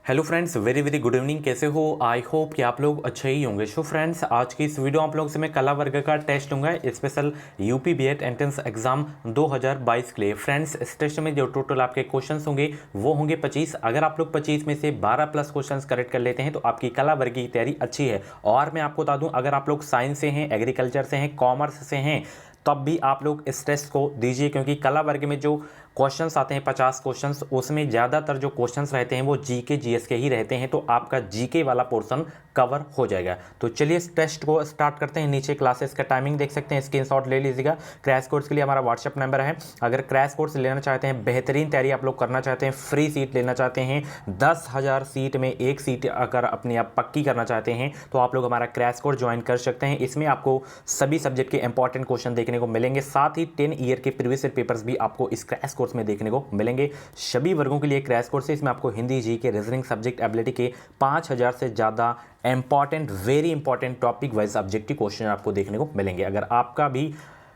Hello friends, very very good evening. कैसे हो? I hope कि आप लोग अच्छे ही होंगे। सो फ्रेंड्स, आज की इस वीडियो आप लोगों से मैं कला वर्ग का टेस्ट लूंगा, special UP BEd entrance exam 2022 के लिए। फ्रेंड्स, इस टेस्ट में जो टोटल आपके क्वेश्चंस होंगे वो होंगे 25। अगर आप लोग 25 में से 12 प्लस क्वेश्चंस करेक्ट कर लेते हैं तो आपकी कला वर्ग की तैयारी अच्छी है। और मैं आपको बता दूं, अगर आप लोग साइंस से हैं, एग्रीकल्चर से हैं, कॉमर्स से हैं, तब भी आप लोग इस टेस्ट को दीजिए, क्योंकि कला वर्ग में जो क्वेश्चंस आते हैं 50 क्वेश्चंस, उसमें ज़्यादातर जो क्वेश्चंस रहते हैं वो जीके जीएस के ही रहते हैं, तो आपका जीके वाला पोर्शन कवर हो जाएगा। तो चलिए इस टेस्ट को स्टार्ट करते हैं। नीचे क्लासेस का टाइमिंग देख सकते हैं, स्क्रीनशॉट ले लीजिएगा। क्रैश कोर्स के लिए हमारा व्हाट्सएप नंबर है। अगर क्रैश कोर्स लेना चाहते हैं, बेहतरीन तैयारी आप लोग करना चाहते हैं, फ्री सीट लेना चाहते हैं, 10,000 सीट में एक सीट अगर अपनी आप पक्की करना चाहते हैं तो आप लोग हमारा क्रैश कोर्स ज्वाइन कर सकते हैं। इसमें आपको सभी सब्जेक्ट के इंपॉर्टेंट क्वेश्चन देखने को मिलेंगे, साथ ही 10 ईयर के प्रीवियस पेपर्स भी आपको इस क्रैश कोर्स में देखने को मिलेंगे। सभी वर्गों के लिए क्रैश कोर्स है। इसमें आपको Hindi, GK, reasoning, subject ability के 5000 से ज़्यादा important, very important topic wise objective question आपको देखने को मिलेंगे। अगर आपका भी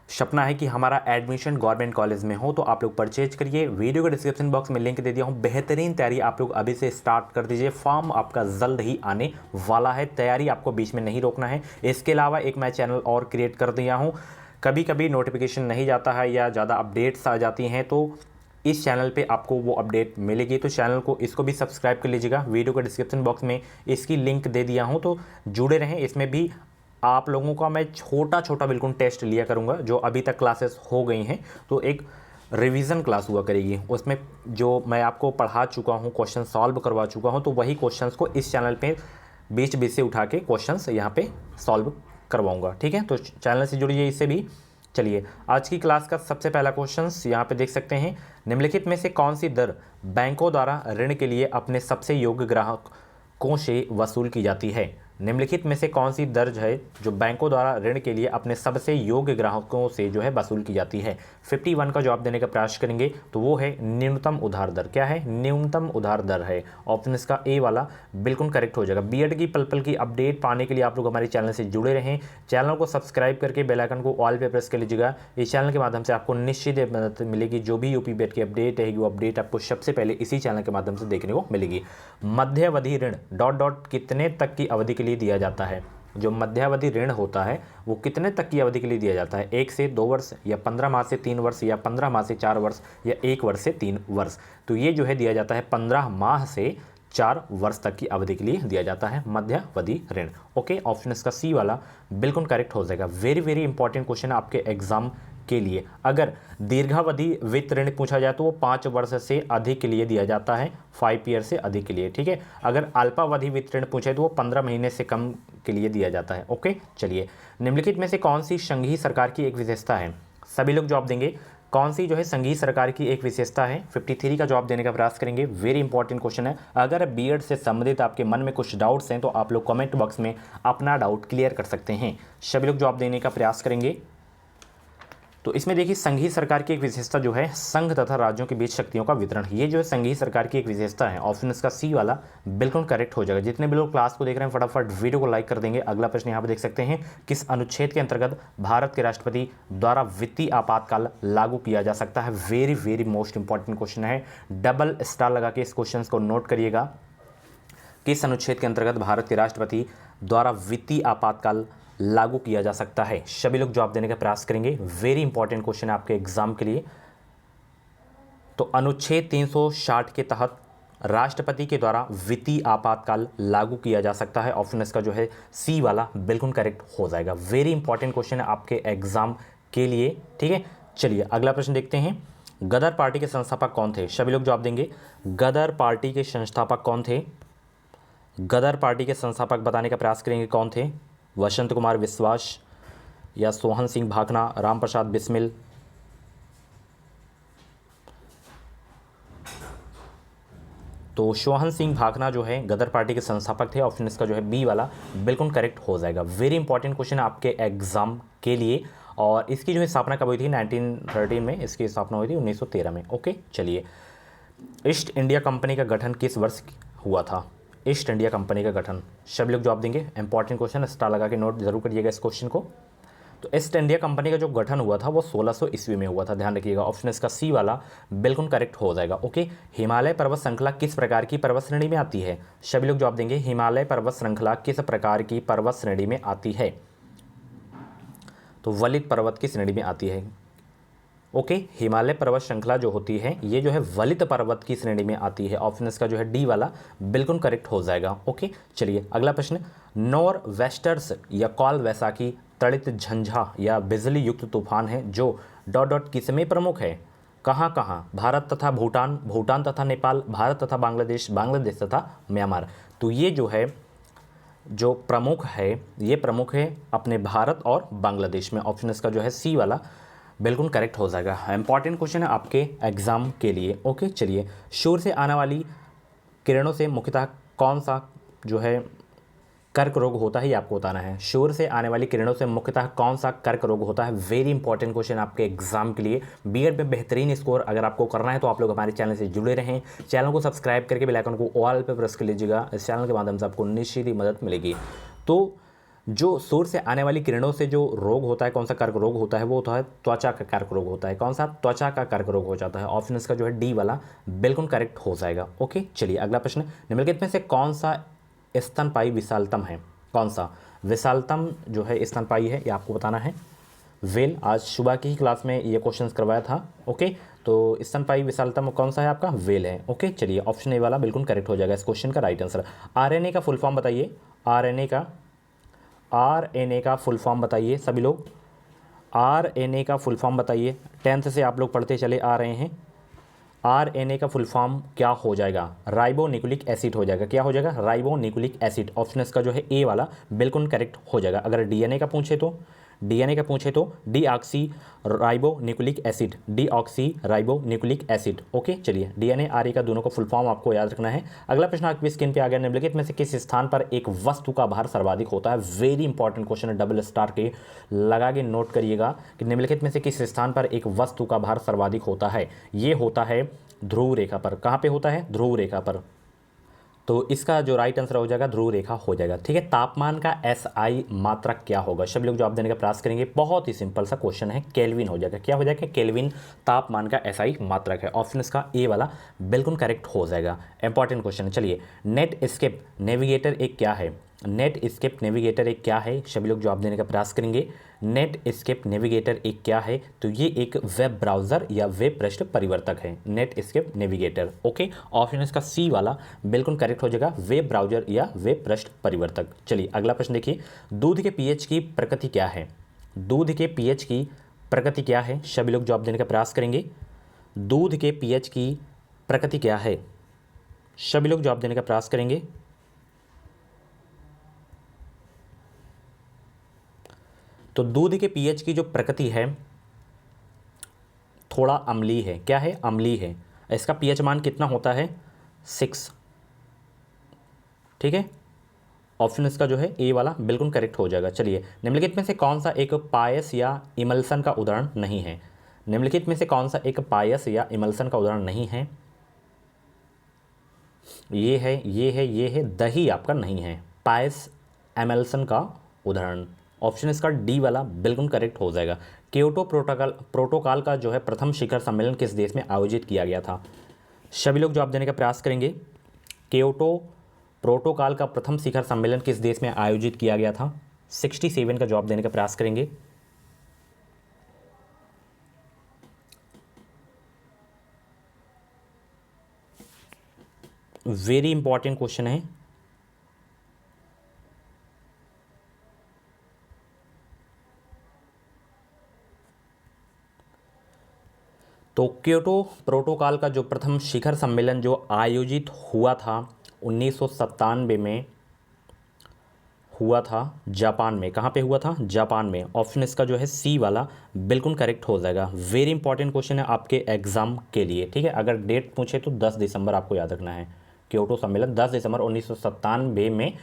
सपना है कि हमारा एडमिशन गवर्नमेंट कॉलेज में हो तो आप लोग परचेज करिए। वीडियो के डिस्क्रिप्शन बॉक्स में लिंक दे दिया हूं। बेहतरीन तैयारी आप लोग अभी से स्टार्ट कर दीजिए। फॉर्म आपका जल्द ही आने वाला है, तैयारी आपको बीच में नहीं रोकना है। इसके अलावा एक मैं चैनल और क्रिएट कर दिया हूँ। कभी कभी नोटिफिकेशन नहीं जाता है या ज़्यादा अपडेट्स आ जाती हैं, तो इस चैनल पे आपको वो अपडेट मिलेगी, तो चैनल को इसको भी सब्सक्राइब कर लीजिएगा। वीडियो के डिस्क्रिप्शन बॉक्स में इसकी लिंक दे दिया हूँ, तो जुड़े रहें। इसमें भी आप लोगों का मैं छोटा छोटा बिल्कुल टेस्ट लिया करूँगा। जो अभी तक क्लासेस हो गई हैं तो एक रिवीजन क्लास हुआ करेगी, उसमें जो मैं आपको पढ़ा चुका हूँ, क्वेश्चन सॉल्व करवा चुका हूँ, तो वही क्वेश्चंस को इस चैनल पे बीच बीच से उठा के क्वेश्चंस यहाँ पे सॉल्व करवाऊँगा। ठीक है, तो चैनल से जुड़िए इससे भी। चलिए आज की क्लास का सबसे पहला क्वेश्चन यहाँ पे देख सकते हैं। निम्नलिखित में से कौन सी दर बैंकों द्वारा ऋण के लिए अपने सबसे योग्य ग्राहकों से वसूल की जाती है? निम्नलिखित में से कौन सी दर है जो बैंकों द्वारा ऋण के लिए अपने सबसे योग्य ग्राहकों से जो है वसूल की जाती है? 51 का जवाब देने का प्रयास करेंगे तो वो है न्यूनतम उधार दर। क्या है? न्यूनतम उधार दर है। ऑप्शन इसका ए वाला बिल्कुल करेक्ट हो जाएगा। बीएड की पल पल की अपडेट पाने के लिए आप लोग हमारे चैनल से जुड़े रहें। चैनल को सब्सक्राइब करके बेल आइकन को ऑल पे प्रेस कर लीजिएगा। इस चैनल के माध्यम से आपको निश्चित मदद मिलेगी। जो भी यूपी बीएड की अपडेट रहेगी वो अपडेट आपको सबसे पहले इसी चैनल के माध्यम से देखने को मिलेगी। मध्यावधि ऋण डॉट डॉट कितने तक की अवधि के लिए दिया जाता है? जो मध्यावधि ऋण होता है वो कितने तक की अवधि के लिए दिया जाता है? 1 से 2 वर्ष, या 15 माह से 3 वर्ष, या 15 माह से 4 वर्ष, या 1 वर्ष से 3 वर्ष? तो ये जो है दिया जाता है 15 माह से 4 वर्ष तक की अवधि के लिए दिया जाता है मध्यावधि ऋण। ओके, ऑप्शन इसका सी वाला बिल्कुल करेक्ट हो जाएगा। वेरी वेरी इंपॉर्टेंट क्वेश्चन आपके एग्जाम के लिए। अगर दीर्घावधि वित्त ऋण पूछा जाए तो वो 5 वर्ष से अधिक के लिए दिया जाता है, 5 ईयर से अधिक के लिए। ठीक है, अगर अल्पावधि वित्त ऋण पूछे तो वो 15 महीने से कम के लिए दिया जाता है। ओके, चलिए निम्नलिखित में से कौन सी संघीय सरकार की एक विशेषता है? सभी लोग जवाब देंगे। कौन सी जो है संघीय सरकार की एक विशेषता है? 53 का जवाब देने का प्रयास करेंगे। वेरी इंपॉर्टेंट क्वेश्चन है। अगर बीएड से संबंधित आपके मन में कुछ डाउट्स हैं तो आप लोग कमेंट बॉक्स में अपना डाउट क्लियर कर सकते हैं। सभी लोग जवाब देने का प्रयास करेंगे। तो इसमें देखिए, संघीय सरकार की एक विशेषता जो है संघ तथा राज्यों के बीच शक्तियों का वितरण, ये जो है संघीय सरकार की एक विशेषता है। ऑप्शन इसका सी वाला बिल्कुल करेक्ट हो जाएगा। जितने भी लोग क्लास को देख रहे हैं फटाफट वीडियो को लाइक कर देंगे। अगला प्रश्न यहाँ पर देख सकते हैं, किस अनुच्छेद के अंतर्गत भारत के राष्ट्रपति द्वारा वित्तीय आपातकाल लागू किया जा सकता है? Very very most important question है। डबल स्टार लगा के इस क्वेश्चन को नोट करिएगा। किस अनुच्छेद के अंतर्गत भारत के राष्ट्रपति द्वारा वित्तीय आपातकाल लागू किया जा सकता है? सभी लोग जवाब देने का प्रयास करेंगे। वेरी इंपॉर्टेंट क्वेश्चन है आपके एग्जाम के लिए। तो अनुच्छेद 360 के तहत राष्ट्रपति के द्वारा वित्तीय आपातकाल लागू किया जा सकता है। ऑप्शन इसका जो है सी वाला बिल्कुल करेक्ट हो जाएगा। वेरी इंपॉर्टेंट क्वेश्चन है आपके एग्जाम के लिए। ठीक है, चलिए अगला प्रश्न देखते हैं। गदर पार्टी के संस्थापक कौन थे? सभी लोग जवाब देंगे। गदर पार्टी के संस्थापक कौन थे? गदर पार्टी के संस्थापक बताने का प्रयास करेंगे कौन थे? वसंत कुमार विश्वास, या सोहन सिंह भाखना, राम प्रसाद बिस्मिल? तो सोहन सिंह भाखना जो है गदर पार्टी के संस्थापक थे। ऑप्शन इसका जो है बी वाला बिल्कुल करेक्ट हो जाएगा। वेरी इंपॉर्टेंट क्वेश्चन आपके एग्जाम के लिए। और इसकी जो है स्थापना कब हुई थी? 1913 में इसकी स्थापना हुई थी, 1913 में। ओके, चलिए ईस्ट इंडिया कंपनी का गठन किस वर्ष हुआ था? ईस्ट इंडिया कंपनी का गठन, सभी लोग जवाब देंगे। इंपॉर्टेंट क्वेश्चन, स्टार लगा के नोट जरूर करिएगा इस क्वेश्चन को। तो ईस्ट इंडिया कंपनी का जो गठन हुआ था वो 1600 ईस्वी में हुआ था, ध्यान रखिएगा। ऑप्शन इसका सी वाला बिल्कुल करेक्ट हो जाएगा। ओके, हिमालय पर्वत श्रृंखला किस प्रकार की पर्वत श्रेणी में आती है? सभी लोग जवाब देंगे, हिमालय पर्वत श्रृंखला किस प्रकार की पर्वत श्रेणी में आती है? तो वलित पर्वत की श्रेणी में आती है। ओके, हिमालय पर्वत श्रृंखला जो होती है ये जो है वलित पर्वत की श्रेणी में आती है। ऑप्शन इसका जो है डी वाला बिल्कुल करेक्ट हो जाएगा। ओके, चलिए अगला प्रश्न, नॉर वेस्टर्स या कॉल वैसाखी तड़ित झंझा या बिजली युक्त तूफान है जो डॉट डॉट किसमें प्रमुख है? कहाँ कहाँ? भारत तथा भूटान, भूटान तथा नेपाल, भारत तथा बांग्लादेश, बांग्लादेश तथा म्यांमार। तो ये जो है जो प्रमुख है ये प्रमुख है अपने भारत और बांग्लादेश में। ऑप्शन इसका जो है सी वाला बिल्कुल करेक्ट हो जाएगा। इंपॉर्टेंट क्वेश्चन है आपके एग्जाम के लिए। ओके, चलिए, सूर्य से आने वाली किरणों से मुख्यतः कौन सा जो है कर्क रोग होता है, ये आपको बताना है। सूर्य से आने वाली किरणों से मुख्यतः कौन सा कर्क रोग होता है? वेरी इंपॉर्टेंट क्वेश्चन आपके एग्जाम के लिए। बीएड में बेहतरीन स्कोर अगर आपको करना है तो आप लोग हमारे चैनल से जुड़े रहें, चैनल को सब्सक्राइब करके बेल आइकन को ऑल पे प्रेस कर लीजिएगा। इस चैनल के माध्यम से आपको निश्चित ही मदद मिलेगी। तो जो सूर्य से आने वाली किरणों से जो रोग होता है, कौन सा कर्क रोग होता है? वो होता है त्वचा का कर्क रोग होता है। कौन सा? त्वचा का कर्क रोग हो जाता है। ऑप्शन इसका जो है डी वाला बिल्कुल करेक्ट हो जाएगा। ओके, चलिए अगला प्रश्न, निम्नलिखित में से कौन सा स्तनपायी विशालतम है? कौन सा विशालतम जो है स्तनपायी है, ये आपको बताना है। वेल, आज सुबह की ही क्लास में ये क्वेश्चन करवाया था। ओके, तो स्तनपायी विशालतम कौन सा है आपका? वेल है। ओके, चलिए ऑप्शन ए वाला बिल्कुल करेक्ट हो जाएगा इस क्वेश्चन का राइट आंसर। आरएनए का फुल फॉर्म बताइए। आरएनए का फुल फॉर्म बताइए सभी लोग। आरएनए का फुल फॉर्म बताइए। 10th से आप लोग पढ़ते चले आ रहे हैं। आरएनए का फुल फॉर्म क्या हो जाएगा? राइबोन्यूक्लिक एसिड हो जाएगा। क्या हो जाएगा? Ribonucleic acid. ऑप्शन इसका जो है ए वाला बिल्कुल करेक्ट हो जाएगा। अगर डीएनए का पूछे तो deoxy ribonucleic acid, deoxy ribonucleic acid. Okay, चलिए, डीएनए आरए का दोनों का फुल फॉर्म आपको याद रखना है। अगला प्रश्न आपकी स्क्रीन पे आ गया, निम्नलिखित में से किस स्थान पर एक वस्तु का भार सर्वाधिक होता है? वेरी इंपॉर्टेंट क्वेश्चन है, डबल स्टार के लगा के नोट करिएगा कि निम्नलिखित में से किस स्थान पर एक वस्तु का भार सर्वाधिक होता है? ये होता है ध्रुव रेखा पर। कहाँ पे होता है? ध्रुव रेखा पर। तो इसका जो राइट आंसर हो जाएगा ध्रुव रेखा हो जाएगा। ठीक है, तापमान का एसआई मात्रक क्या होगा? सभी लोग जवाब देने का प्रयास करेंगे। बहुत ही सिंपल सा क्वेश्चन है, केल्विन हो जाएगा। क्या हो जाएगा? केल्विन तापमान का एसआई मात्रक है। ऑप्शन इसका ए वाला बिल्कुल करेक्ट हो जाएगा। इंपॉर्टेंट क्वेश्चन है। चलिए, नेट स्केप नेविगेटर एक क्या है? नेट स्केप नेविगेटर एक क्या है? सभी लोग जवाब देने का प्रयास करेंगे। नेट स्केप नेविगेटर एक क्या है? तो ये एक वेब ब्राउज़र या वेब पृष्ठ परिवर्तक है, Netscape navigator. Okay, option इसका सी वाला बिल्कुल करेक्ट हो जाएगा, वेब ब्राउज़र या वेब पृष्ठ परिवर्तक। चलिए अगला प्रश्न देखिए, दूध के पीएच की प्रकृति क्या है? दूध के पीएच की प्रकृति क्या है? सभी लोग जवाब देने का प्रयास करेंगे। दूध के पीएच की प्रकृति क्या है? सभी लोग जवाब देने का प्रयास करेंगे। तो दूध के पीएच की जो प्रकृति है थोड़ा अम्लीय है। क्या है? अम्लीय है। इसका पीएच मान कितना होता है? 6। ठीक है, ऑप्शन इसका जो है ए वाला बिल्कुल करेक्ट हो जाएगा। चलिए, निम्नलिखित में से कौन सा एक पायस या इमल्सन का उदाहरण नहीं है? निम्नलिखित में से कौन सा एक पायस या इमल्सन का उदाहरण नहीं है? ये है दही आपका नहीं है, पायस एमल्सन का उदाहरण। ऑप्शन इसका डी वाला बिल्कुल करेक्ट हो जाएगा। क्योटो प्रोटोकॉल का जो है प्रथम शिखर सम्मेलन किस देश में आयोजित किया गया था? सभी लोग जवाब देने का प्रयास करेंगे। क्योटो प्रोटोकॉल का प्रथम शिखर सम्मेलन किस देश में आयोजित किया गया था? 67 का जवाब देने का प्रयास करेंगे। वेरी इंपॉर्टेंट क्वेश्चन है। तो क्योटो प्रोटोकॉल का जो प्रथम शिखर सम्मेलन जो आयोजित हुआ था 1997 में हुआ था जापान में। कहाँ पे हुआ था? जापान में। ऑप्शन इसका जो है सी वाला बिल्कुल करेक्ट हो जाएगा। वेरी इंपॉर्टेंट क्वेश्चन है आपके एग्जाम के लिए। ठीक है, अगर डेट पूछे तो 10 दिसंबर आपको याद रखना है। क्योटो सम्मेलन 10 दिसंबर 1997 में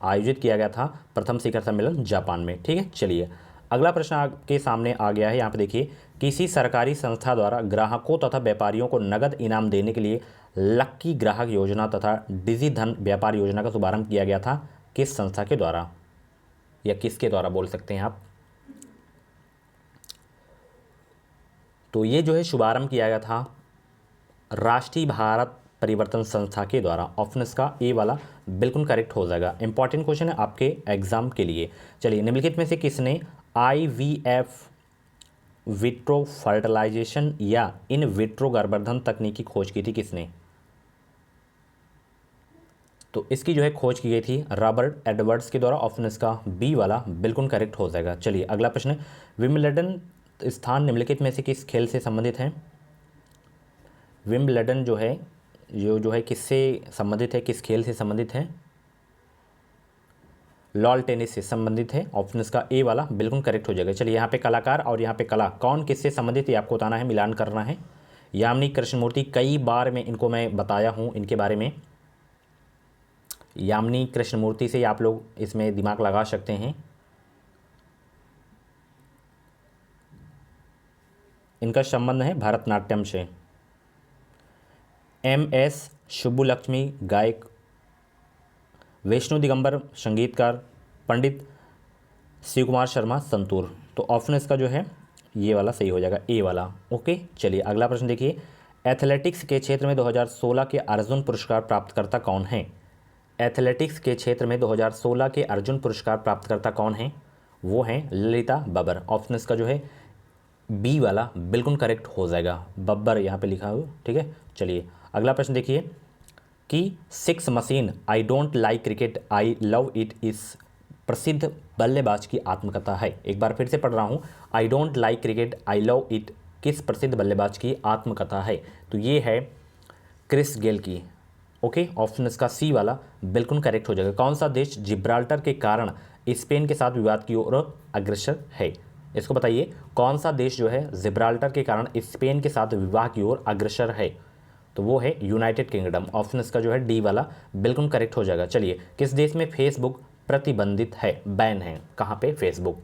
आयोजित किया गया था, प्रथम शिखर सम्मेलन जापान में। ठीक है, चलिए अगला प्रश्न आपके सामने आ गया है। यहाँ पे देखिए, किसी सरकारी संस्था द्वारा ग्राहकों तथा व्यापारियों को नगद इनाम देने के लिए लक्की ग्राहक योजना तथा डिजी धन व्यापार योजना का शुभारंभ किया गया था? किस संस्था के द्वारा या किसके द्वारा बोल सकते हैं आप? तो ये जो है शुभारंभ किया गया था राष्ट्रीय भारत परिवर्तन संस्था के द्वारा। ऑप्शन इसका ए वाला बिल्कुल करेक्ट हो जाएगा। इंपॉर्टेंट क्वेश्चन है आपके एग्जाम के लिए। चलिए, निम्नलिखित में से किसने IVF विट्रो फर्टिलाइजेशन या इन विट्रो गर्भधारण तकनीक की खोज की थी? किसने? तो इसकी जो है खोज की गई थी रॉबर्ट एडवर्ड्स के द्वारा। ऑप्शन इसका बी वाला बिल्कुल करेक्ट हो जाएगा। चलिए, अगला प्रश्न है, विंबलडन स्थान निम्नलिखित में से किस खेल से संबंधित है? विंबलडन जो है किससे संबंधित है, किस खेल से संबंधित है? लॉन टेनिस से संबंधित है। ऑप्शन इसका ए वाला बिल्कुल करेक्ट हो जाएगा। चलिए, यहाँ पे कलाकार और यहाँ पे कला कौन किससे संबंधित है आपको बताना है, मिलान करना है। यामिनी कृष्णमूर्ति, कई बार इनको मैं बताया हूँ इनके बारे में। यामिनी कृष्णमूर्ति से आप लोग इसमें दिमाग लगा सकते हैं। इनका संबंध है भरतनाट्यम से। MS सुब्बुलक्ष्मी गायक, वैष्णो दिगंबर संगीतकार, पंडित शिव कुमार शर्मा संतूर। तो ऑप्शन इसका जो है ये वाला सही हो जाएगा, ए वाला। ओके, चलिए अगला प्रश्न देखिए, एथलेटिक्स के क्षेत्र में 2016 के अर्जुन पुरस्कार प्राप्तकर्ता कौन है? एथलेटिक्स के क्षेत्र में 2016 के अर्जुन पुरस्कार प्राप्तकर्ता कौन है? वो हैं ललिता बब्बर। ऑप्शन इसका जो है बी वाला बिल्कुल करेक्ट हो जाएगा, बब्बर यहाँ पे लिखा हुआ। ठीक है, चलिए अगला प्रश्न देखिए कि 6 machine I don't like cricket I love it इस प्रसिद्ध बल्लेबाज की आत्मकथा है। एक बार फिर से पढ़ रहा हूँ, I don't like cricket I love it किस प्रसिद्ध बल्लेबाज की आत्मकथा है? तो ये है क्रिस गेल की। ओके, ऑप्शन इसका सी वाला बिल्कुल करेक्ट हो जाएगा। कौन सा देश जिब्राल्टर के कारण स्पेन के साथ विवाद की ओर अग्रसर है? इसको बताइए, कौन सा देश जो है जिब्राल्टर के कारण स्पेन के साथ विवाह की ओर अग्रसर है? तो वो है यूनाइटेड किंगडम। ऑप्शन इसका जो है डी वाला बिल्कुल करेक्ट हो जाएगा। चलिए, किस देश में फेसबुक प्रतिबंधित है, बैन है? कहाँ पे फेसबुक?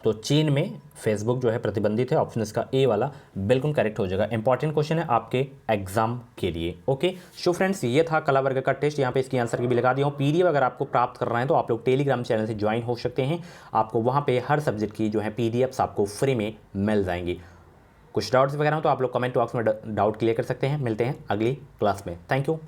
तो चीन में फेसबुक जो है प्रतिबंधित है। ऑप्शन इसका ए वाला बिल्कुल करेक्ट हो जाएगा। इंपॉर्टेंट क्वेश्चन है आपके एग्जाम के लिए। ओके, सो फ्रेंड्स, ये था कला वर्ग का टेस्ट। यहाँ पे इसकी आंसर की भी लगा दिया हूँ। PDF अगर आपको प्राप्त करना है तो आप लोग टेलीग्राम चैनल से ज्वाइन हो सकते हैं। आपको वहाँ पे हर सब्जेक्ट की जो है PDFs आपको फ्री में मिल जाएंगी। कुछ डाउट्स वगैरह हो तो आप लोग कमेंट बॉक्स में डाउट क्लियर कर सकते हैं। मिलते हैं अगली क्लास में। Thank you.